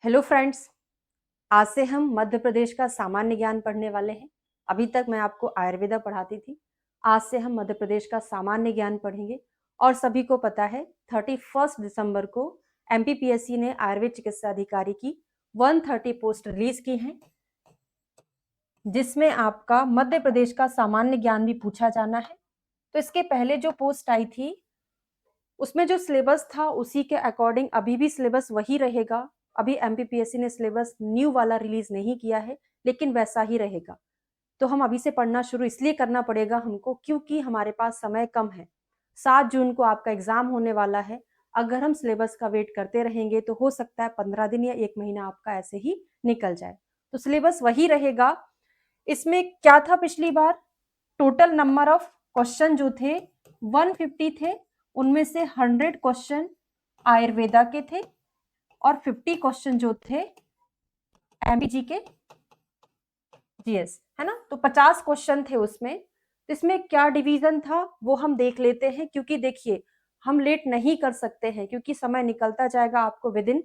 Hello friends. आज से हम मध्य प्रदेश का सामान्य ज्ञान पढ़ने वाले हैं। अभी तक मैं आपको आयुर्वेदा पढ़ाती थी। आज से हम मध्य प्रदेश का सामान्य ज्ञान पढ़ेंगे। और सभी को पता है 31 दिसंबर को एमपीपीएससी ने आयुर्वेद चिकित्सा अधिकारी की 130 पोस्ट रिलीज की हैं, जिसमें आपका मध्य प्रदेश का सामान्य ज्ञान भी पूछा जाना है। तो इसके पहले जो पोस्ट आई थी उसमें जो सिलेबस था उसी के अकॉर्डिंग अभी भी सिलेबस वही रहेगा। अभी एमपीपीएससी ने सिलेबस न्यू वाला रिलीज नहीं किया है, लेकिन वैसा ही रहेगा। तो हम अभी से पढ़ना शुरू इसलिए करना पड़ेगा हमको क्योंकि हमारे पास समय कम है। 7 जून को आपका एग्जाम होने वाला है। अगर हम सिलेबस का वेट करते रहेंगे तो हो सकता है 15 दिन या 1 महीना आपका ऐसे ही निकल जाए। तो सिलेबस वही रहेगा। इसमें क्या था पिछली बार, टोटल नंबर ऑफ क्वेश्चन जो थे 150 थे, उनमें से 100 क्वेश्चन आयुर्वेदा के थे और 50 क्वेश्चन जो थे एमपीजी के जीएस, है ना। तो 50 क्वेश्चन थे उसमें। तो इसमें क्या डिवीजन था वो हम देख लेते हैं, क्योंकि देखिए हम लेट नहीं कर सकते हैं क्योंकि समय निकलता जाएगा। आपको विद इन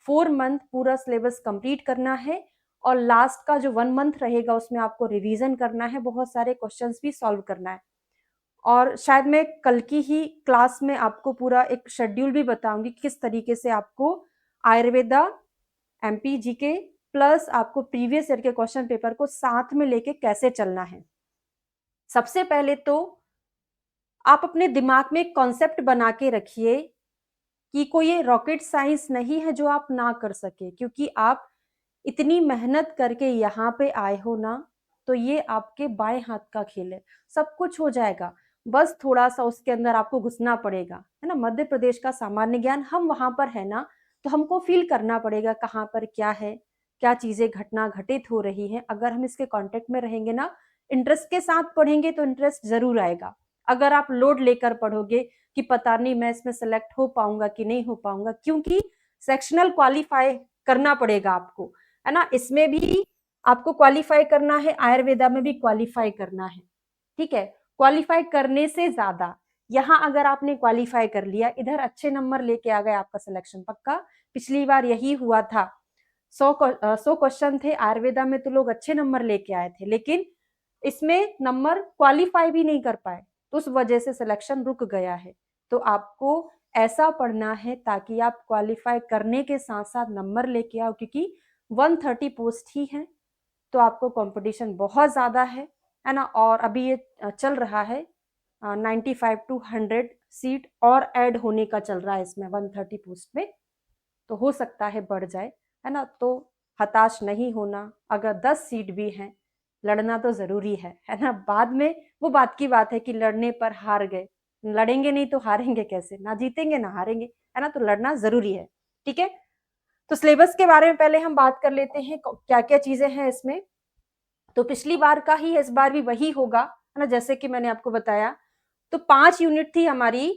4 मंथ पूरा सिलेबस कंप्लीट करना है और लास्ट का जो 1 मंथ रहेगा उसमें आपको रिवीजन करना है, बहुत सारे क्वेश्चंस भी सॉल्व करना है। और शायद मैं कल की ही क्लास में आपको पूरा एक शेड्यूल भी बताऊंगी किस तरीके से आपको आयुर्वेदा, एमपीजी के प्लस आपको प्रीवियस ईयर के क्वेश्चन पेपर को साथ में लेके कैसे चलना है। सबसे पहले तो आप अपने दिमाग में एक कॉन्सेप्ट बना के रखिए कि कोई ये रॉकेट साइंस नहीं है जो आप ना कर सके, क्योंकि आप इतनी मेहनत करके यहाँ पे आए हो ना, तो ये आपके बाएं हाथ का खेल है। सब कुछ हो जाएगा, बस थोड़ा सा उसके अंदर आपको घुसना पड़ेगा, है ना। मध्य प्रदेश का सामान्य ज्ञान, हम वहां पर है ना, तो हमको फील करना पड़ेगा कहाँ पर क्या है, क्या चीजें घटना घटित हो रही है। अगर हम इसके कांटेक्ट में रहेंगे ना, इंटरेस्ट के साथ पढ़ेंगे तो इंटरेस्ट जरूर आएगा। अगर आप लोड लेकर पढ़ोगे कि पता नहीं मैं इसमें सेलेक्ट हो पाऊंगा कि नहीं हो पाऊंगा, क्योंकि सेक्शनल क्वालिफाई करना पड़ेगा आपको, है ना। इसमें भी आपको क्वालिफाई करना है, आयुर्वेदा में भी क्वालिफाई करना है, ठीक है। क्वालिफाई करने से ज्यादा यहाँ अगर आपने क्वालिफाई कर लिया, इधर अच्छे नंबर लेके आ गए, आपका सिलेक्शन पक्का। पिछली बार यही हुआ था, 100 क्वेश्चन थे आयुर्वेदा में तो लोग अच्छे नंबर लेके आए थे, लेकिन इसमें नंबर क्वालिफाई भी नहीं कर पाए, तो उस वजह से सिलेक्शन रुक गया है। तो आपको ऐसा पढ़ना है ताकि आप क्वालिफाई करने के साथ साथ नंबर लेके आओ, क्योंकि 130 पोस्ट ही है तो आपको कंपटीशन बहुत ज्यादा है ना। और अभी ये चल रहा है 95 to 100 सीट और ऐड होने का चल रहा है इसमें 130 पोस्ट में, तो हो सकता है बढ़ जाए, है ना। तो हताश नहीं होना, अगर 10 सीट भी हैं लड़ना तो जरूरी है ना। बाद में वो बात की बात है कि लड़ने पर हार गए, लड़ेंगे नहीं तो हारेंगे कैसे, ना जीतेंगे ना हारेंगे, है ना। तो लड़ना जरूरी है, ठीक है। तो सिलेबस के बारे में पहले हम बात कर लेते हैं, क्या क्या चीजें हैं इसमें। तो पिछली बार का ही इस बार भी वही होगा, है ना, जैसे कि मैंने आपको बताया। तो 5 यूनिट थी हमारी।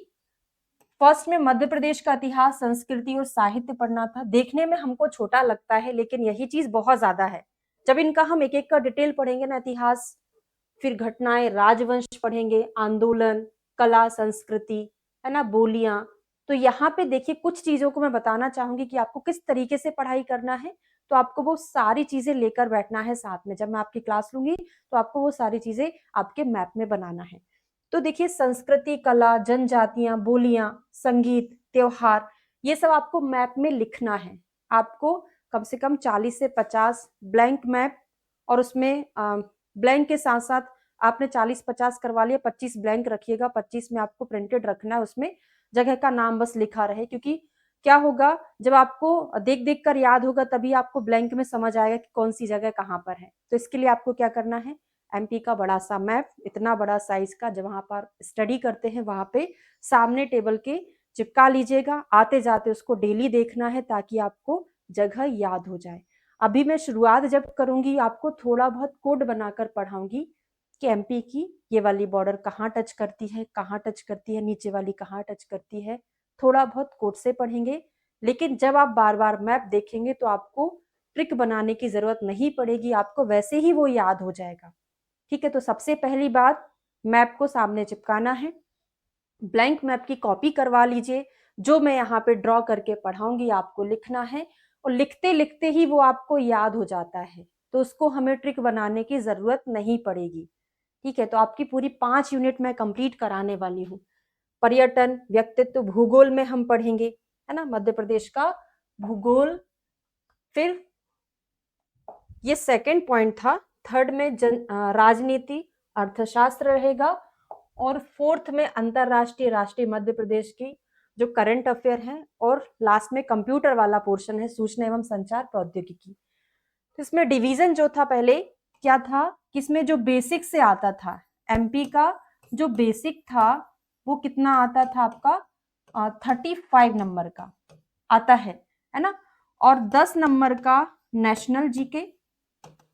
फर्स्ट में मध्य प्रदेश का इतिहास, संस्कृति और साहित्य पढ़ना था। देखने में हमको छोटा लगता है, लेकिन यही चीज बहुत ज्यादा है। जब इनका हम एक एक का डिटेल पढ़ेंगे ना, इतिहास, फिर घटनाएं, राजवंश पढ़ेंगे, आंदोलन, कला संस्कृति, है ना, बोलियां। तो यहाँ पे देखिए कुछ चीजों को मैं बताना चाहूंगी कि आपको किस तरीके से पढ़ाई करना है। तो आपको वो सारी चीजें लेकर बैठना है साथ में, जब मैं आपकी क्लास लूंगी तो आपको वो सारी चीजें आपके मैप में बनाना है। तो देखिए संस्कृति, कला, जनजातियां, बोलियां, संगीत, त्योहार, ये सब आपको मैप में लिखना है। आपको कम से कम 40 से 50 ब्लैंक मैप, और उसमें ब्लैंक के साथ साथ आपने 40-50 करवा लिया, 25 ब्लैंक रखिएगा, 25 में आपको प्रिंटेड रखना है, उसमें जगह का नाम बस लिखा रहे। क्योंकि क्या होगा, जब आपको देख देख कर याद होगा तभी आपको ब्लैंक में समझ आएगा कि कौन सी जगह कहाँ पर है। तो इसके लिए आपको क्या करना है, एमपी का बड़ा सा मैप, इतना बड़ा साइज का, जब वहां पर स्टडी करते हैं वहां पे सामने टेबल के चिपका लीजिएगा। आते जाते उसको डेली देखना है ताकि आपको जगह याद हो जाए। अभी मैं शुरुआत जब करूंगी आपको थोड़ा बहुत कोड बनाकर पढ़ाऊंगी कि एमपी की ये वाली बॉर्डर कहाँ टच करती है, कहाँ टच करती है, नीचे वाली कहाँ टच करती है, थोड़ा बहुत कोड से पढ़ेंगे। लेकिन जब आप बार बार मैप देखेंगे तो आपको ट्रिक बनाने की जरूरत नहीं पड़ेगी, आपको वैसे ही वो याद हो जाएगा, ठीक है। तो सबसे पहली बात, मैप को सामने चिपकाना है, ब्लैंक मैप की कॉपी करवा लीजिए। जो मैं यहाँ पे ड्रॉ करके पढ़ाऊंगी आपको लिखना है, और लिखते लिखते ही वो आपको याद हो जाता है, तो उसको हमें ट्रिक बनाने की जरूरत नहीं पड़ेगी। ठीक है, तो आपकी पूरी 5 यूनिट मैं कंप्लीट कराने वाली हूँ। पर्यटन, व्यक्तित्व, भूगोल में हम पढ़ेंगे, है ना, मध्य प्रदेश का भूगोल। फिर ये सेकंड पॉइंट था। थर्ड में राजनीति, अर्थशास्त्र रहेगा। और फोर्थ में अंतरराष्ट्रीय, राष्ट्रीय मध्य प्रदेश की जो करंट अफेयर है। और लास्ट में कंप्यूटर वाला पोर्शन है, सूचना एवं संचार प्रौद्योगिकी। तो इसमें डिवीजन जो था पहले क्या था कि इसमें जो बेसिक से आता था, एमपी का जो बेसिक था वो कितना आता था आपका 35 नंबर का आता है ना। और 10 नंबर का नेशनल जीके,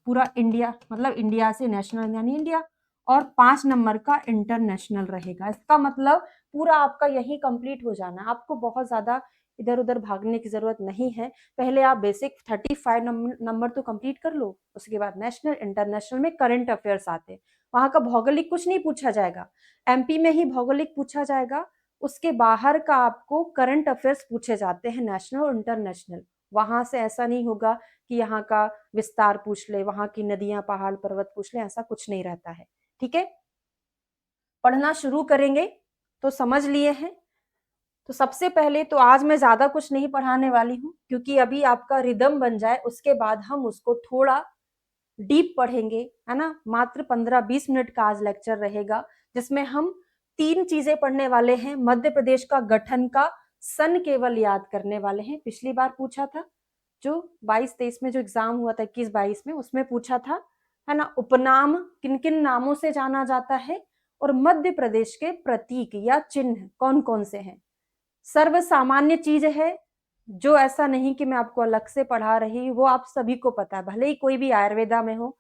पूरा इंडिया, मतलब इंडिया से नेशनल यानी इंडिया। और 5 नंबर का इंटरनेशनल रहेगा। इसका मतलब पूरा आपका यही कंप्लीट हो जाना, आपको बहुत ज्यादा इधर उधर भागने की जरूरत नहीं है। पहले आप बेसिक 35 नंबर तो कंप्लीट कर लो, उसके बाद नेशनल, इंटरनेशनल में करंट अफेयर्स आते, वहां का भौगोलिक कुछ नहीं पूछा जाएगा, एमपी में ही भौगोलिक पूछा जाएगा। उसके बाहर का आपको करंट अफेयर्स पूछे जाते हैं, नेशनल और इंटरनेशनल। वहां से ऐसा नहीं होगा कि यहाँ का विस्तार पूछ ले, वहां की नदियां, पहाड़, पर्वत पूछ ले, ऐसा कुछ नहीं रहता है। ठीक है, पढ़ना शुरू करेंगे तो समझ लिए हैं। तो सबसे पहले तो आज मैं ज्यादा कुछ नहीं पढ़ाने वाली हूँ, क्योंकि अभी आपका रिदम बन जाए उसके बाद हम उसको थोड़ा डीप पढ़ेंगे, है ना। मात्र 15-20 मिनट का आज लेक्चर रहेगा, जिसमें हम 3 चीजें पढ़ने वाले हैं। मध्य प्रदेश का गठन का सन केवल याद करने वाले हैं। पिछली बार पूछा था, जो 22-23 में जो एग्जाम हुआ था, 21-22 में, उसमें पूछा था, है ना, उपनाम किन किन नामों से जाना जाता है, और मध्य प्रदेश के प्रतीक या चिन्ह कौन कौन से हैं। सर्व सामान्य चीज है, जो ऐसा नहीं कि मैं आपको अलग से पढ़ा रही, वो आप सभी को पता है। भले ही कोई भी आयुर्वेदा में हो,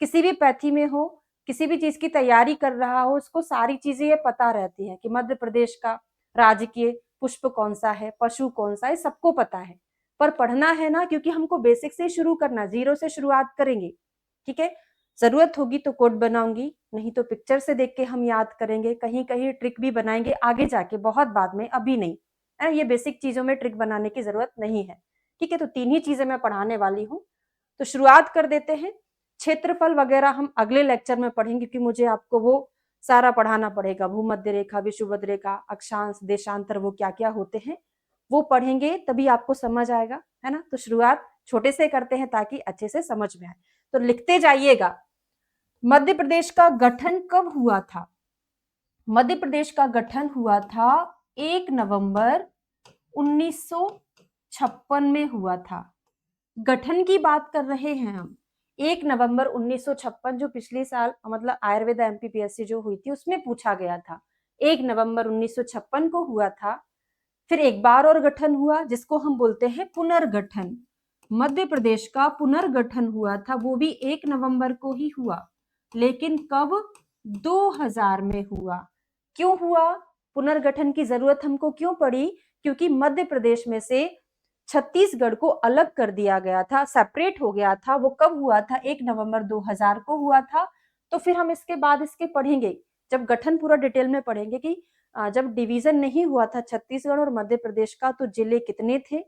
किसी भी पैथी में हो, किसी भी चीज की तैयारी कर रहा हो, उसको सारी चीजें ये पता रहती हैं कि मध्य प्रदेश का राजकीय पुष्प कौन सा है, पशु कौन सा है, सबको पता है। पर पढ़ना है ना, क्योंकि हमको बेसिक से शुरू करना, जीरो से शुरुआत करेंगे। ठीक है, जरूरत होगी तो कोड बनाऊंगी, नहीं तो पिक्चर से देख के हम याद करेंगे, कहीं कहीं ट्रिक भी बनाएंगे आगे जाके, बहुत बाद में, अभी नहीं है। ये बेसिक चीजों में ट्रिक बनाने की जरूरत नहीं है। ठीक है, तो 3 ही चीजें मैं पढ़ाने वाली हूँ। तो शुरुआत कर देते हैं। क्षेत्रफल वगैरह हम अगले लेक्चर में पढ़ेंगे, क्योंकि मुझे आपको वो सारा पढ़ाना पड़ेगा। भूमध्य रेखा, विषुवत रेखा, अक्षांश, देशांतर, वो क्या क्या होते हैं वो पढ़ेंगे, तभी आपको समझ आएगा, है ना। तो शुरुआत छोटे से करते हैं ताकि अच्छे से समझ में आए। तो लिखते जाइएगा। मध्य प्रदेश का गठन कब हुआ था? मध्य प्रदेश का गठन हुआ था 1 नवंबर 1956 में हुआ था। गठन की बात कर रहे हैं हम। 1 नवंबर 1956, जो पिछले साल मतलब आयुर्वेदा एमपीपीएससी जो हुई थी उसमें पूछा गया था, 1 नवंबर 1956 को हुआ था। फिर एक बार और गठन हुआ, जिसको हम बोलते हैं पुनर्गठन। मध्य प्रदेश का पुनर्गठन हुआ था, वो भी 1 नवंबर को ही हुआ, लेकिन कब? 2000 में हुआ। क्यों हुआ? पुनर्गठन की जरूरत हमको क्यों पड़ी? क्योंकि मध्य प्रदेश में से छत्तीसगढ़ को अलग कर दिया गया था, सेपरेट हो गया था। वो कब हुआ था? 1 नवंबर 2000 को हुआ था। तो फिर हम इसके बाद इसके पढ़ेंगे, जब गठन पूरा डिटेल में पढ़ेंगे कि जब डिवीजन नहीं हुआ था छत्तीसगढ़ और मध्य प्रदेश का, तो जिले कितने थे,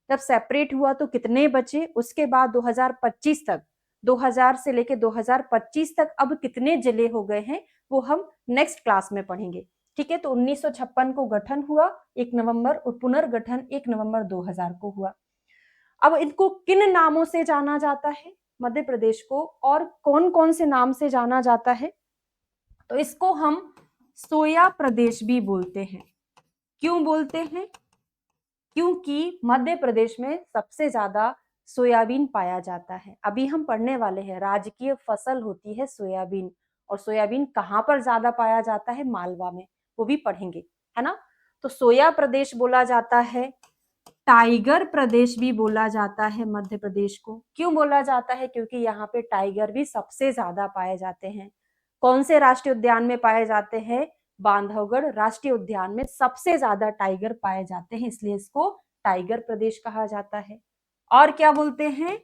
जब सेपरेट हुआ तो कितने बचे, उसके बाद 2025 तक, 2000 से लेके 2025 तक अब कितने जिले हो गए हैं, वो हम नेक्स्ट क्लास में पढ़ेंगे। ठीक है, तो 1956 को गठन हुआ 1 नवंबर, और पुनर्गठन 1 नवंबर 2000 को हुआ। अब इनको किन नामों से जाना जाता है मध्य प्रदेश को, और कौन कौन से नाम से जाना जाता है? तो इसको हम सोया प्रदेश भी बोलते हैं। क्यों बोलते हैं? क्योंकि मध्य प्रदेश में सबसे ज्यादा सोयाबीन पाया जाता है। अभी हम पढ़ने वाले हैं, राजकीय फसल होती है सोयाबीन, और सोयाबीन कहाँ पर ज्यादा पाया जाता है? मालवा में, वो भी पढ़ेंगे, है ना। तो सोया प्रदेश बोला जाता है, टाइगर प्रदेश भी बोला जाता है मध्य प्रदेश को। क्यों बोला जाता है? क्योंकि यहाँ पे टाइगर भी सबसे ज्यादा पाए जाते हैं। कौन से राष्ट्रीय उद्यान में पाए जाते हैं? बांधवगढ़ राष्ट्रीय उद्यान में सबसे ज्यादा टाइगर पाए जाते हैं, इसलिए इसको टाइगर प्रदेश कहा जाता है। और क्या बोलते हैं?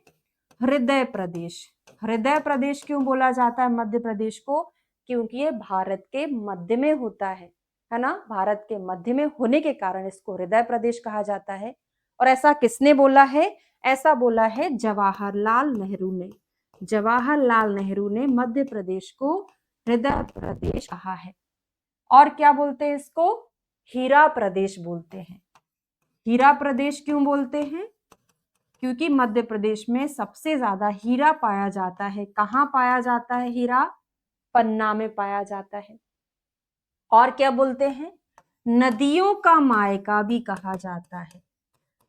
हृदय प्रदेश। हृदय प्रदेश क्यों बोला जाता है मध्य प्रदेश को? क्योंकि ये भारत के मध्य में होता है ना। भारत के मध्य में होने के कारण इसको हृदय प्रदेश कहा जाता है। और ऐसा किसने बोला है? ऐसा बोला है जवाहरलाल नेहरू ने। जवाहरलाल नेहरू ने मध्य प्रदेश को हृदय प्रदेश कहा है। और क्या बोलते हैं इसको? हीरा प्रदेश बोलते हैं। हीरा प्रदेश क्यों बोलते हैं? क्योंकि मध्य प्रदेश में सबसे ज्यादा हीरा पाया जाता है। कहाँ पाया जाता है हीरा? पन्ना में पाया जाता है। और क्या बोलते हैं? नदियों का मायका भी कहा जाता है।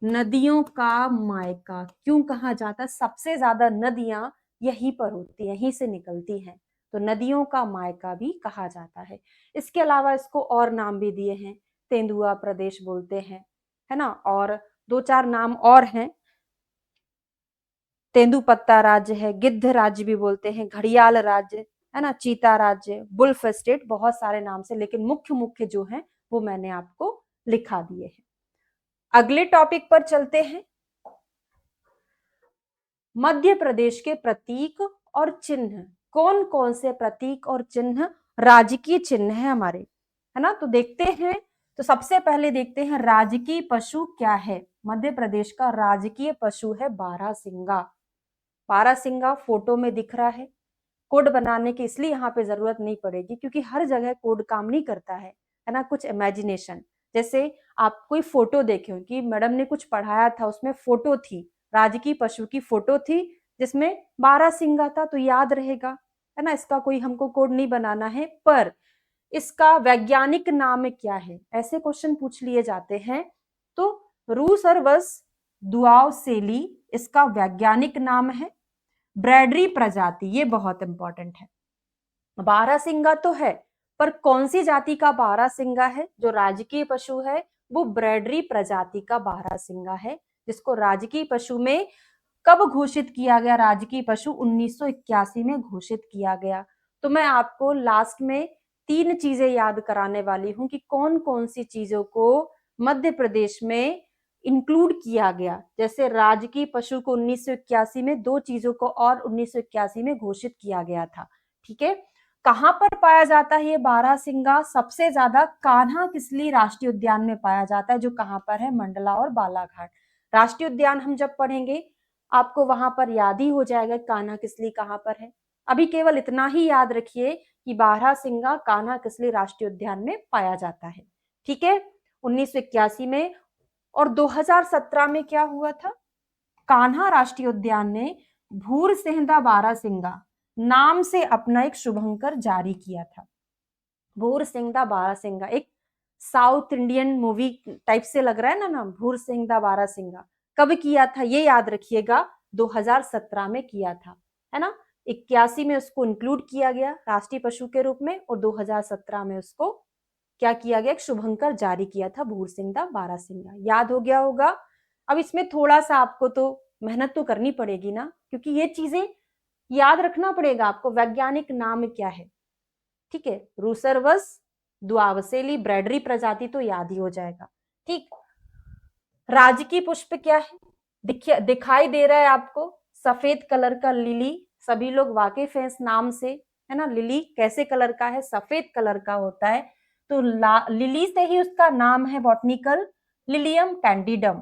नदियों का मायका क्यों कहा जाता है? सबसे ज्यादा नदियां यहीं पर होती है, यहीं से निकलती हैं, तो नदियों का मायका भी कहा जाता है। इसके अलावा इसको और नाम भी दिए हैं, तेंदुआ प्रदेश बोलते हैं, है ना, और दो चार नाम और हैं। तेंदुपत्ता राज्य है, गिद्ध राज्य भी बोलते हैं, घड़ियाल राज्य है ना, चीता राज्य, बुल्फ स्टेट, बहुत सारे नाम से, लेकिन मुख्य मुख्य जो है वो मैंने आपको लिखा दिए हैं। अगले टॉपिक पर चलते हैं। मध्य प्रदेश के प्रतीक और चिन्ह। कौन कौन से प्रतीक और चिन्ह राजकीय चिन्ह है हमारे, है ना? तो देखते हैं। तो सबसे पहले देखते हैं राजकीय पशु क्या है। मध्य प्रदेश का राजकीय पशु है बारहसिंगा। बारहसिंगा फोटो में दिख रहा है। कोड बनाने की इसलिए यहाँ पे जरूरत नहीं पड़ेगी क्योंकि हर जगह कोड काम नहीं करता है ना। कुछ इमेजिनेशन, जैसे आप कोई फोटो देखे हो कि मैडम ने कुछ पढ़ाया था, उसमें फोटो थी, राजकीय पशु की फोटो थी जिसमें बारहसिंगा था, तो याद रहेगा, है ना। इसका कोई हमको कोड नहीं बनाना है। पर इसका वैज्ञानिक नाम क्या है, ऐसे क्वेश्चन पूछ लिए जाते हैं। तो रूसर्वस दुआवसेली इसका वैज्ञानिक नाम है। ब्रैडरी प्रजाति, ये बहुत इंपॉर्टेंट है। बारहसिंगा तो है, पर कौन सी जाति का बारहसिंगा है? जो राजकीय पशु है वो ब्रैडरी प्रजाति का बारहसिंगा है, जिसको राजकीय पशु में कब घोषित किया गया? राजकीय पशु 1981 में घोषित किया गया। तो मैं आपको लास्ट में 3 चीजें याद कराने वाली हूं कि कौन कौन सी चीजों को मध्य प्रदेश में इंक्लूड किया गया। जैसे राजकीय पशु को 1981 में, 2 चीजों को और 1981 में घोषित किया गया था। ठीक है। कहां पर पाया जाता है ये बारहसिंगा? सबसे ज्यादा कान्हा किसली राष्ट्रीय उद्यान में पाया जाता है, जो कहां पर है? मंडला और बालाघाट राष्ट्रीय उद्यान। हम जब पढ़ेंगे आपको वहां पर याद ही हो जाएगा कान्हा किसली कहां पर है। अभी केवल इतना ही याद रखिए कि बारहसिंगा कान्हा किसली राष्ट्रीय उद्यान में पाया जाता है। ठीक है, 1981 में। और 2017 में क्या हुआ था? कान्हा राष्ट्रीय उद्यान ने भूरसिंहदा बारहसिंगा नाम से अपना एक शुभंकर जारी किया था। भूरसिंहदा बारहसिंगा, एक साउथ इंडियन मूवी टाइप से लग रहा है ना नाम, भूरसिंहदा बारहसिंगा। कब किया था ये याद रखिएगा, 2017 में किया था, है ना। 81 में उसको इंक्लूड किया गया राष्ट्रीय पशु के रूप में, और 2017 में उसको क्या किया गया? एक शुभंकर जारी किया था, भूरसिंहदा बारहसिंगा। याद हो गया होगा। अब इसमें थोड़ा सा आपको तो मेहनत तो करनी पड़ेगी ना, क्योंकि ये चीजें याद रखना पड़ेगा आपको। वैज्ञानिक नाम क्या है? ठीक है, रूसर्वस द्वावसेली ब्रैडरी प्रजाति तो याद ही हो जाएगा। ठीक, राजकीय पुष्प क्या है? दिखाई दे रहा है आपको, सफेद कलर का लिली। सभी लोग वाकिफ हैं इस नाम से, है ना। लिली कैसे कलर का है? सफेद कलर का होता है। तो लिली से ही उसका नाम है बॉटनिकल, लिलियम कैंडिडम।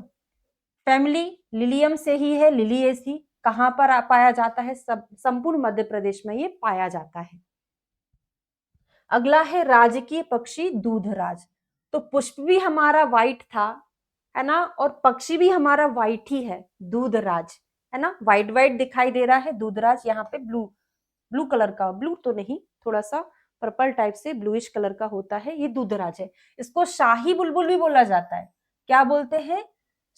फैमिली लिलियम से ही है, लिलिएसी। कहां पर पाया जाता है? संपूर्ण मध्य प्रदेश में ये पाया जाता है। अगला है राजकीय पक्षी दूधराज। तो पुष्प भी हमारा व्हाइट था, है ना, और पक्षी भी हमारा व्हाइट ही है, दूधराज, है ना। व्हाइट व्हाइट दिखाई दे रहा है दूधराज। यहाँ पे ब्लू ब्लू कलर का, ब्लू तो नहीं, थोड़ा सा पर्पल टाइप से ब्लूइश कलर का होता है, ये दूधराज है। इसको शाही बुलबुल भी बोला जाता है। क्या बोलते हैं?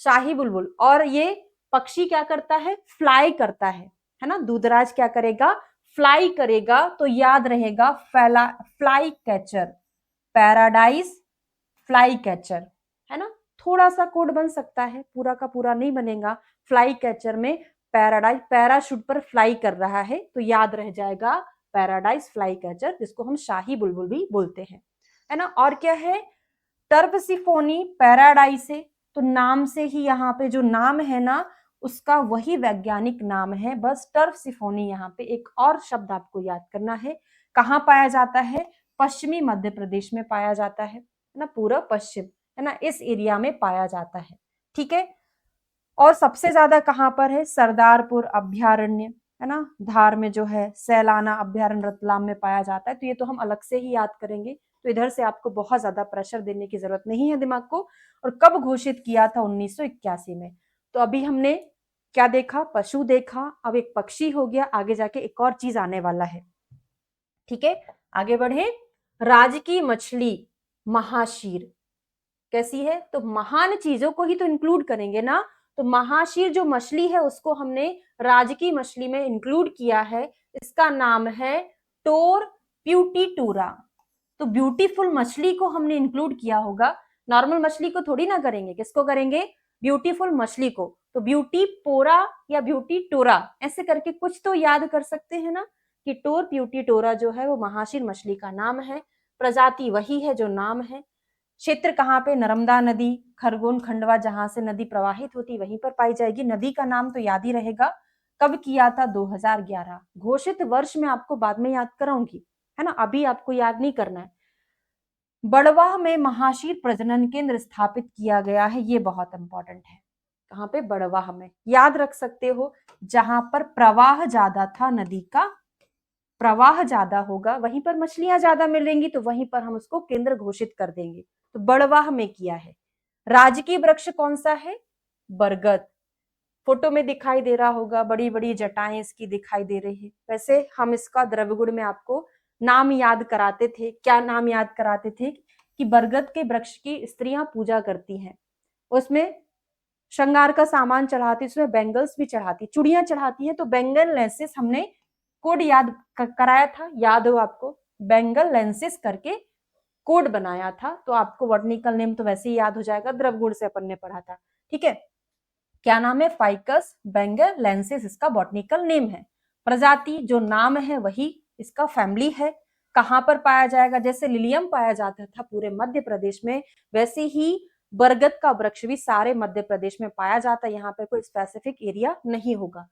शाही बुलबुल। और ये पक्षी क्या करता है? फ्लाई करता है ना। दूधराज क्या करेगा? फ्लाई करेगा। तो याद रहेगा, fly catcher, paradise fly catcher, है ना। थोड़ा सा कोड बन सकता है, पूरा का पूरा नहीं बनेगा। फ्लाई कैचर में पैराडाइज, पैराशूट पर फ्लाई कर रहा है, तो याद रह जाएगा पैराडाइज फ्लाई कैचर, जिसको हम शाही बुलबुल भी बोलते हैं, है ना। और क्या है? टर्पसिफोनी पैराडाइसे। तो नाम से ही यहाँ पे जो नाम है ना, उसका वही वैज्ञानिक नाम है। बस टर्पसिफोनी, यहाँ पे एक और शब्द आपको याद करना है। कहाँ पाया जाता है? पश्चिमी मध्य प्रदेश में पाया जाता है ना, पूरा पश्चिम, है ना, इस एरिया में पाया जाता है। ठीक है। और सबसे ज्यादा कहाँ पर है? सरदारपुर अभ्यारण्य, है ना, धार में जो है, सैलाना अभ्यारण्य रतलाम में पाया जाता है। तो ये तो हम अलग से ही याद करेंगे, तो इधर से आपको बहुत ज्यादा प्रेशर देने की जरूरत नहीं है दिमाग को। और कब घोषित किया था? 1981 में। तो अभी हमने क्या देखा? पशु देखा, अब एक पक्षी हो गया, आगे जाके एक और चीज आने वाला है। ठीक है, आगे बढ़े। राजकीय मछली महाशीर कैसी है? तो महान चीजों को ही तो इंक्लूड करेंगे ना, तो महाशीर जो मछली है उसको हमने राजकीय मछली में इंक्लूड किया है। इसका नाम है टोर प्यूटीटूरा। तो ब्यूटीफुल मछली को हमने इंक्लूड किया होगा, नॉर्मल मछली को थोड़ी ना करेंगे। किसको करेंगे? ब्यूटीफुल मछली को। तो ब्यूटी पोरा या ब्यूटी टोरा ऐसे करके कुछ तो याद कर सकते हैं ना, कि टोर प्यूटी टोरा जो है वो महाशीर मछली का नाम है। प्रजाति वही है जो नाम है। क्षेत्र कहाँ पे? नर्मदा नदी, खरगोन खंडवा, जहां से नदी प्रवाहित होती वहीं पर पाई जाएगी। नदी का नाम तो याद ही रहेगा। कब किया था? 2011। घोषित वर्ष में आपको बाद में याद कराऊंगी, है ना, अभी आपको याद नहीं करना है। बड़वाह में महाशीर प्रजनन केंद्र स्थापित किया गया है, ये बहुत इंपॉर्टेंट है। कहाँ पे? बड़वाह में। याद रख सकते हो, जहां पर प्रवाह ज्यादा था, नदी का प्रवाह ज्यादा होगा, वहीं पर मछलियां ज्यादा मिलेंगी, तो वहीं पर हम उसको केंद्र घोषित कर देंगे। तो बड़वाह में किया है। राजकीय वृक्ष कौन सा है? बरगद। फोटो में दिखाई दे रहा होगा, बड़ी बड़ी जटाएं इसकी दिखाई दे रही है। वैसे हम इसका द्रव्यगुण में आपको नाम याद कराते थे। क्या नाम याद कराते थे? कि बरगद के वृक्ष की स्त्रियां पूजा करती हैं, उसमें श्रृंगार का सामान चढ़ाती, उसमें बैंगल्स भी चढ़ाती, चूड़ियां चढ़ाती हैं। तो बैंगल लेंसेस हमने कोड याद कराया था, याद हो आपको? बैंगल लेंसेस करके कोड बनाया था। तो आपको बॉटनिकल नेम तो वैसे ही याद हो जाएगा, द्रवगुण से अपन ने पढ़ा था। ठीक है, क्या नाम है? फाइकस बेंगल लेंसेस इसका बॉटनिकल नेम है। प्रजाति जो नाम है वही इसका फैमिली है। कहां पर पाया जाएगा? जैसे लिलियम पाया जाता था पूरे मध्य प्रदेश में, वैसे ही बरगद का वृक्ष भी सारे मध्य प्रदेश में पाया जाता है। यहाँ पे कोई स्पेसिफिक एरिया नहीं होगा।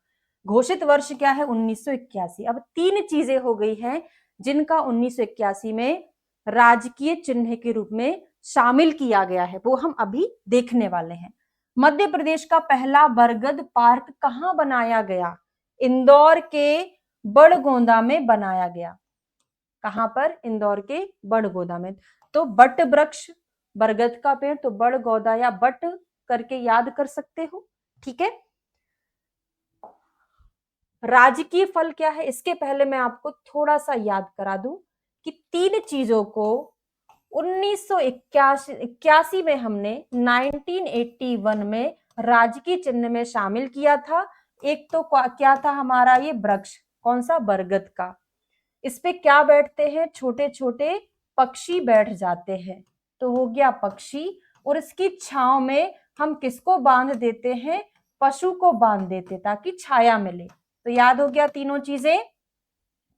घोषित वर्ष क्या है? 1981। अब तीन चीजें हो गई हैं जिनका 1981 में राजकीय चिन्ह के रूप में शामिल किया गया है, वो हम अभी देखने वाले हैं। मध्य प्रदेश का पहला बरगद पार्क कहां बनाया गया? इंदौर के बड़गोंदा में बनाया गया। कहां पर? इंदौर के बड़गोदा में। तो बट वृक्ष, बरगद का पेड़, तो बड़गोदा या बट करके याद कर सकते हो। ठीक है, राजकीय फल क्या है? इसके पहले मैं आपको थोड़ा सा याद करा दूं कि तीन चीजों को 1981 में हमने 1981 में राजकीय चिन्ह में शामिल किया था। एक तो क्या था हमारा? ये वृक्ष, कौन सा? बरगद का। इस पे क्या बैठते हैं? छोटे छोटे पक्षी बैठ जाते हैं, तो हो गया पक्षी। और इसकी छांव में हम किसको बांध देते हैं? पशु को बांध देते, ताकि छाया मिले। तो याद हो गया तीनों चीजें,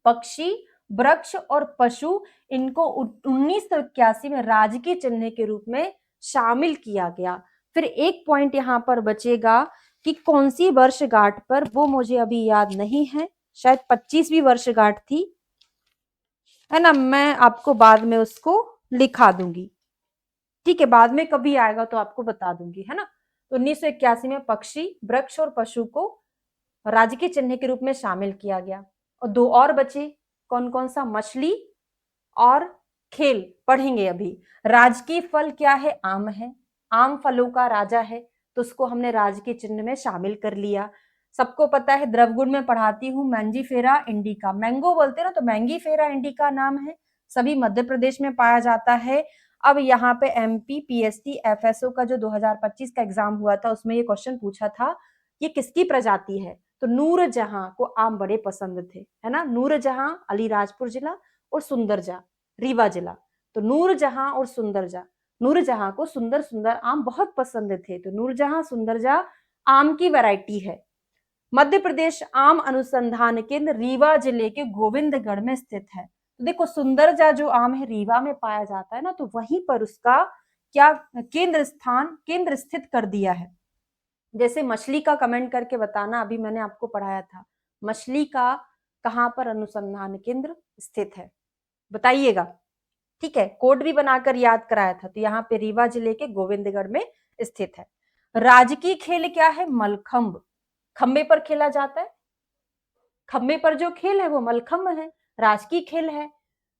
पक्षी, वृक्ष और पशु। इनको 1981 में राजकीय चिन्ह के रूप में शामिल किया गया। फिर एक पॉइंट यहां पर बचेगा कि कौन सी वर्षगांठ पर, वो मुझे अभी याद नहीं है, शायद 25वीं वर्षगांठ थी, है ना, मैं आपको बाद में उसको लिखा दूंगी। ठीक है, बाद में कभी आएगा तो आपको बता दूंगी, है ना। तो 1981 में पक्षी, वृक्ष और पशु को राजकीय चिन्ह के रूप में शामिल किया गया। और दो और बचे, कौन कौन सा? मछली और खेल पढ़ेंगे अभी। राजकीय फल क्या है? आम है, आम फलों का राजा है, तो उसको हमने राजकीय चिन्ह में शामिल कर लिया। सबको पता है, द्रवगुण में पढ़ाती हूँ, मैंजीफेरा इंडिका, मैंगो बोलते हैं ना, तो मैंगीफेरा इंडिका नाम है, सभी मध्य प्रदेश में पाया जाता है। अब यहाँ पे एमपी पीएसटी एफएसओ का जो 2025 का एग्जाम हुआ था, उसमें ये क्वेश्चन पूछा था, ये किसकी प्रजाति है? तो नूरजहां को आम बड़े पसंद थे, है ना। नूरजहां अलीराजपुर जिला और सुंदरजा रीवा जिला। तो नूरजहां और सुंदरजा, नूरजहां को सुंदर सुंदर आम बहुत पसंद थे, तो नूरजहां सुंदरजा आम की वैरायटी है। मध्य प्रदेश आम अनुसंधान केंद्र रीवा जिले के गोविंदगढ़ में स्थित है। तो देखो, सुंदरजा जो आम है रीवा में पाया जाता है ना, तो वहीं पर उसका क्या केंद्र स्थित कर दिया है। जैसे मछली का कमेंट करके बताना, अभी मैंने आपको पढ़ाया था, मछली का कहां पर अनुसंधान केंद्र स्थित है, बताइएगा। ठीक है, कोड भी बनाकर याद कराया था, तो यहाँ पे रीवा जिले के गोविंदगढ़ में स्थित है। राजकीय खेल क्या है? मलखंभ। खंबे पर खेला जाता है, खंबे पर जो खेल है वो मलखंभ है, राजकीय खेल है।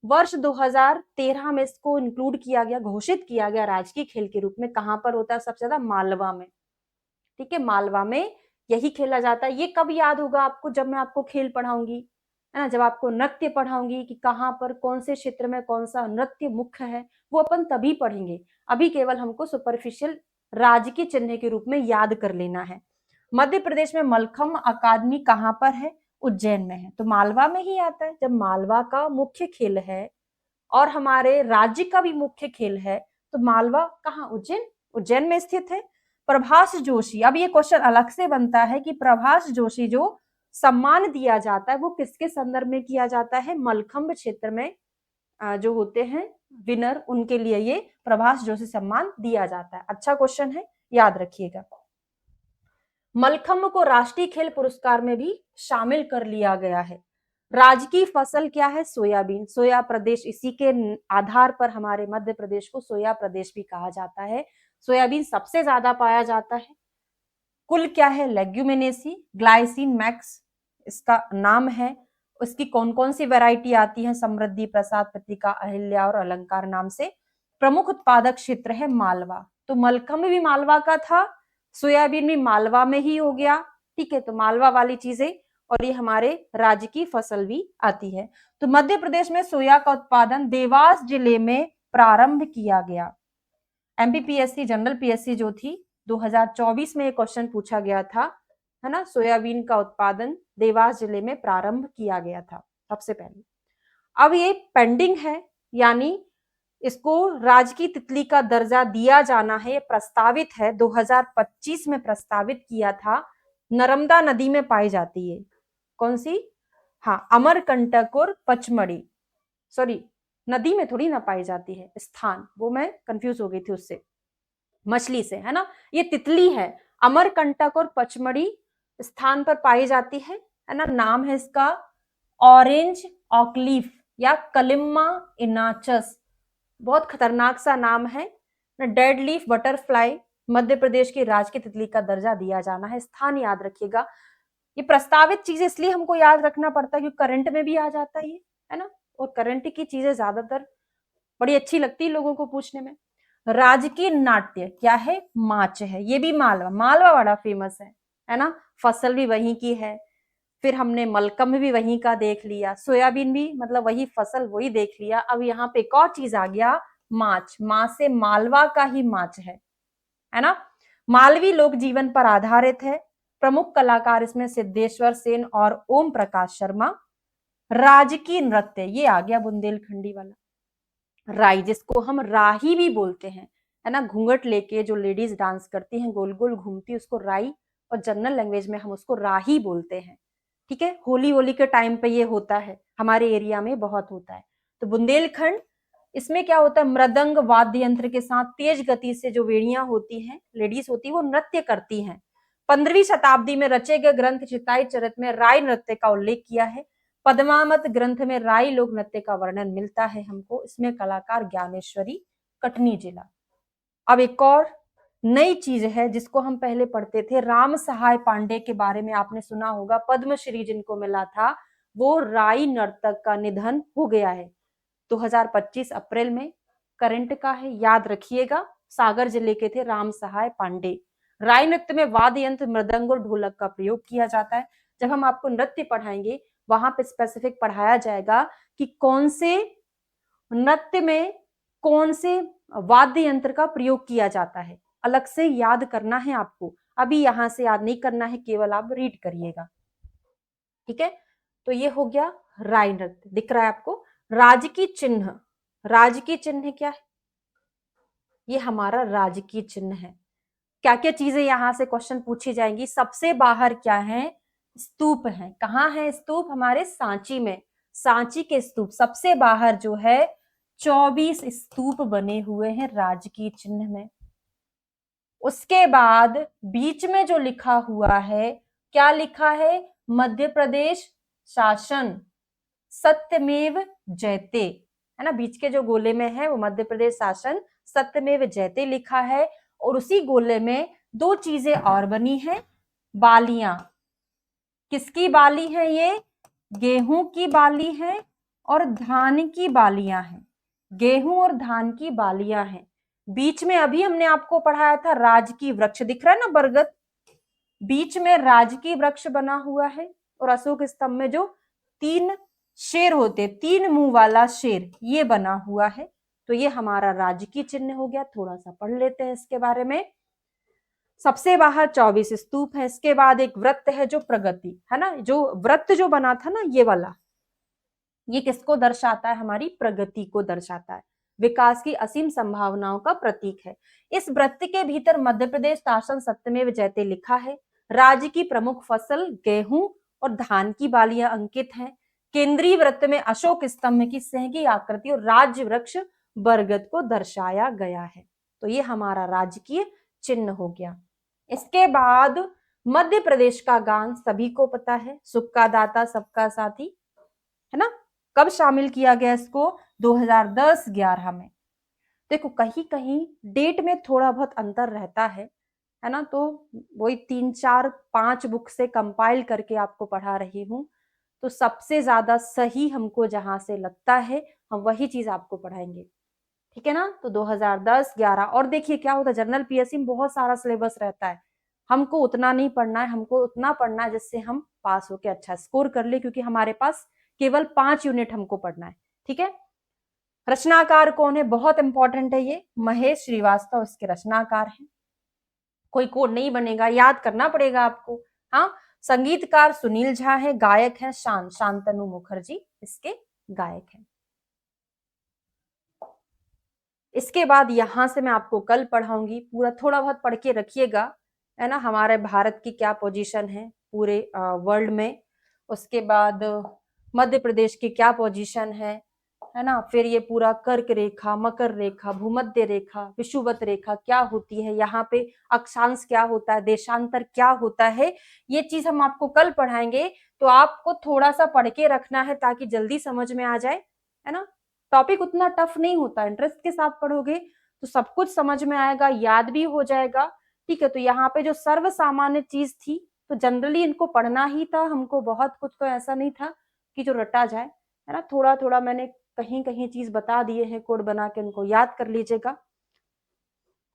वर्ष 2013 में इसको इंक्लूड किया गया, घोषित किया गया राजकीय खेल के रूप में। कहां पर होता है सबसे ज्यादा? मालवा में। ठीक है, मालवा में यही खेला जाता है। ये कब याद होगा आपको? जब मैं आपको खेल पढ़ाऊंगी, है ना, जब आपको नृत्य पढ़ाऊंगी कि कहां पर कौन से क्षेत्र में कौन सा नृत्य मुख्य है, वो अपन तभी पढ़ेंगे। अभी केवल हमको सुपरफिशियल राजकीय चिन्ह के रूप में याद कर लेना है। मध्य प्रदेश में मलखंभ अकादमी कहां पर है? उज्जैन में है, तो मालवा में ही आता है। जब मालवा का मुख्य खेल है और हमारे राज्य का भी मुख्य खेल है, तो मालवा कहाँ? उज्जैन। उज्जैन में स्थित है। प्रभाष जोशी, अब ये क्वेश्चन अलग से बनता है कि प्रभाष जोशी जो सम्मान दिया जाता है वो किसके संदर्भ में किया जाता है? मलखंभ क्षेत्र में जो होते हैं विनर, उनके लिए ये प्रभाष जोशी सम्मान दिया जाता है। अच्छा क्वेश्चन है, याद रखिएगा। मलखंभ को राष्ट्रीय खेल पुरस्कार में भी शामिल कर लिया गया है। राजकीय फसल क्या है? सोयाबीन। सोया प्रदेश, इसी के आधार पर हमारे मध्य प्रदेश को सोया प्रदेश भी कहा जाता है। सोयाबीन सबसे ज्यादा पाया जाता है। कुल क्या है? लेग्यूमिनेसी, ग्लाइसिन मैक्स इसका नाम है। उसकी कौन कौन सी वैरायटी आती है? समृद्धि, प्रसाद, प्रतिका, अहिल्या और अलंकार नाम से। प्रमुख उत्पादक क्षेत्र है मालवा, तो मलखंभ भी मालवा का था, सोयाबीन भी मालवा में ही हो गया। ठीक है, तो मालवा वाली चीजें, और ये हमारे राज्य की फसल भी आती है। तो मध्य प्रदेश में सोया का उत्पादन देवास जिले में प्रारंभ किया गया। एमपीपीएससी जनरल पीएससी जो थी 2024 में एक क्वेश्चन पूछा गया था, है ना, सोयाबीन का उत्पादन देवास जिले में प्रारंभ किया गया था सबसे पहले। अब ये पेंडिंग है, यानी इसको राजकीय तितली का दर्जा दिया जाना है, प्रस्तावित है, 2025 में प्रस्तावित किया था। नर्मदा नदी में पाई जाती है। कौन सी? हाँ, अमरकंटक और पचमढ़ी। सॉरी, नदी में थोड़ी ना पाई जाती है, स्थान, वो मैं कंफ्यूज हो गई थी उससे, मछली से, है ना। ये तितली है, अमरकंटक और पचमढ़ी स्थान पर पाई जाती है ना। नाम है इसका ऑरेंज ऑकलीफ या कलिम्मा इनाचस, बहुत खतरनाक सा नाम है। Dead leaf butterfly, Madhya Pradesh की राजकीय तितली का दर्जा दिया जाना है। स्थान याद रखिएगा। ये प्रस्तावित चीज इसलिए हमको याद रखना पड़ता है क्योंकि करंट में भी आ जाता है ना, और करंट की चीजें ज्यादातर बड़ी अच्छी लगती है लोगों को पूछने में। राजकीय नाट्य क्या है? माच है। ये भी मालवा, मालवा बड़ा फेमस है ना, फसल भी वहीं की है। फिर हमने मलकम भी वहीं का देख लिया, सोयाबीन भी मतलब वही फसल, वही देख लिया। अब यहाँ पे एक और चीज आ गया, माच। मां से मालवा का ही माच है ना। मालवी लोक जीवन पर आधारित है। प्रमुख कलाकार इसमें सिद्धेश्वर सेन और ओम प्रकाश शर्मा। राजकीय नृत्य, ये आ गया बुंदेलखंडी वाला, राई, जिसको हम राही भी बोलते हैं, है ना। घूंघट लेके जो लेडीज डांस करती हैं, गोल गोल घूमती, उसको राई, और जनरल लैंग्वेज में हम उसको राही बोलते हैं। ठीक है, होली होली के टाइम पे ये होता है, हमारे एरिया में बहुत होता है। तो बुंदेलखंड, इसमें क्या होता है? मृदंग वाद्य यंत्र के साथ तेज गति से जो वेणियां होती हैं, लेडीज होती है, वो नृत्य करती हैं। 15वीं शताब्दी में रचे गए ग्रंथ चिताई चरित में राय नृत्य का उल्लेख किया है। पद्मावत ग्रंथ में राई लोक नृत्य का वर्णन मिलता है हमको। इसमें कलाकार ज्ञानेश्वरी, कटनी जिला। अब एक और नई चीज है जिसको हम पहले पढ़ते थे, राम सहाय पांडे के बारे में आपने सुना होगा, पद्मश्री जिनको मिला था, वो राई नर्तक का निधन हो गया है 2025 अप्रैल में। करंट का है, याद रखिएगा। सागर जिले के थे राम सहाय पांडे। राई नृत्य में वाद्य यंत्र मृदंग और ढोलक का प्रयोग किया जाता है। जब हम आपको नृत्य पढ़ाएंगे वहां पे स्पेसिफिक पढ़ाया जाएगा कि कौन से नृत्य में कौन से वाद्य यंत्र का प्रयोग किया जाता है, अलग से याद करना है आपको। अभी यहां से याद नहीं करना है, केवल आप रीड करिएगा। ठीक है, तो ये हो गया राई नृत्य। दिख रहा है आपको? राजकीय चिन्ह, राजकीय चिन्ह क्या है? ये हमारा राजकीय चिन्ह है। क्या क्या चीजें यहां से क्वेश्चन पूछी जाएंगी? सबसे बाहर क्या है? स्तूप है। कहाँ है स्तूप? हमारे सांची में। सांची के स्तूप सबसे बाहर जो है, 24 स्तूप बने हुए हैं राजकीय चिन्ह में। उसके बाद बीच में जो लिखा हुआ है, क्या लिखा है? मध्य प्रदेश शासन सत्यमेव जयते, है ना। बीच के जो गोले में है वो मध्य प्रदेश शासन सत्यमेव जयते लिखा है, और उसी गोले में दो चीजें और बनी है, बालियां। किसकी बाली है ये? गेहूं की बाली है और धान की बालियां हैं। गेहूं और धान की बालियां हैं। बीच में अभी हमने आपको पढ़ाया था राजकीय वृक्ष, दिख रहा है ना बरगद, बीच में राजकीय वृक्ष बना हुआ है और अशोक स्तंभ में जो तीन शेर होते, तीन मुंह वाला शेर, ये बना हुआ है। तो ये हमारा राजकीय चिन्ह हो गया। थोड़ा सा पढ़ लेते हैं इसके बारे में। सबसे बाहर 24 स्तूप है। इसके बाद एक वृत्त है जो प्रगति है ना, जो वृत्त जो बना था ना ये वाला, ये किसको दर्शाता है? हमारी प्रगति को दर्शाता है, विकास की असीम संभावनाओं का प्रतीक है। इस वृत्त के भीतर मध्य प्रदेश शासन सत्यमेव जयते लिखा है। राज्य की प्रमुख फसल गेहूं और धान की बालियां अंकित हैं। केंद्रीय वृत्त में अशोक स्तंभ की सिंह आकृति और राज्य वृक्ष बरगद को दर्शाया गया है। तो ये हमारा राजकीय चिन्ह हो गया। इसके बाद मध्य प्रदेश का गान सभी को पता है, सुख का दाता सबका साथी, है ना। कब शामिल किया गया इसको? 2010-11 में। देखो कहीं कहीं डेट में थोड़ा बहुत अंतर रहता है ना, तो वही 3-4-5 बुक से कंपाइल करके आपको पढ़ा रही हूँ। तो सबसे ज्यादा सही हमको जहां से लगता है हम वही चीज आपको पढ़ाएंगे, ठीक है ना। तो 2010-11। और देखिए क्या होता है, जनरल पीएससी में बहुत सारा सिलेबस रहता है, हमको उतना नहीं पढ़ना है, हमको उतना पढ़ना है जिससे हम पास होके अच्छा स्कोर कर ले, क्योंकि हमारे पास केवल 5 यूनिट हमको पढ़ना है, ठीक है। रचनाकार कौन है? बहुत इंपॉर्टेंट है ये, महेश श्रीवास्तव इसके रचनाकार हैं। कोई कोड नहीं बनेगा, याद करना पड़ेगा आपको। हाँ, संगीतकार सुनील झा है, गायक है शांतनु मुखर्जी इसके गायक हैं। इसके बाद यहां से मैं आपको कल पढ़ाऊंगी, पूरा थोड़ा बहुत पढ़ के रखिएगा, है ना। हमारे भारत की क्या पोजीशन है पूरे वर्ल्ड में, उसके बाद मध्य प्रदेश की क्या पोजीशन है ना। फिर ये पूरा कर्क रेखा, मकर रेखा, भूमध्य रेखा, विषुवत रेखा क्या होती है, यहाँ पे अक्षांश क्या होता है, देशांतर क्या होता है, ये चीज हम आपको कल पढ़ाएंगे। तो आपको थोड़ा सा पढ़ के रखना है ताकि जल्दी समझ में आ जाए, है ना। टॉपिक उतना टफ नहीं होता, इंटरेस्ट के साथ पढ़ोगे तो सब कुछ समझ में आएगा, याद भी हो जाएगा, ठीक है। तो यहाँ पे जो सर्व सामान्य चीज थी, तो जनरली इनको पढ़ना ही था हमको, बहुत कुछ तो ऐसा नहीं था कि जो रटा जाए, है ना। थोड़ा थोड़ा मैंने कहीं कहीं चीज बता दिए हैं, कोड बना के उनको याद कर लीजिएगा,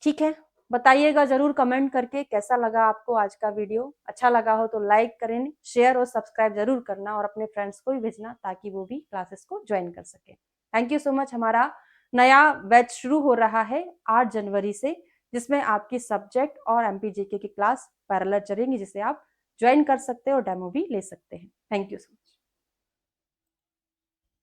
ठीक है। बताइएगा जरूर कमेंट करके कैसा लगा आपको आज का वीडियो। अच्छा लगा हो तो लाइक करें, शेयर और सब्सक्राइब जरूर करना और अपने फ्रेंड्स को भी भेजना ताकि वो भी क्लासेस को ज्वाइन कर सके। Thank you so much. हमारा नया बैच शुरू हो रहा है 8 जनवरी से, जिसमें आपकी सब्जेक्ट और एमपीजीके की क्लास पैरेलल चलेंगी, जिसे आप ज्वाइन कर सकते हैं और डेमो भी ले सकते हैं। Thank you so much.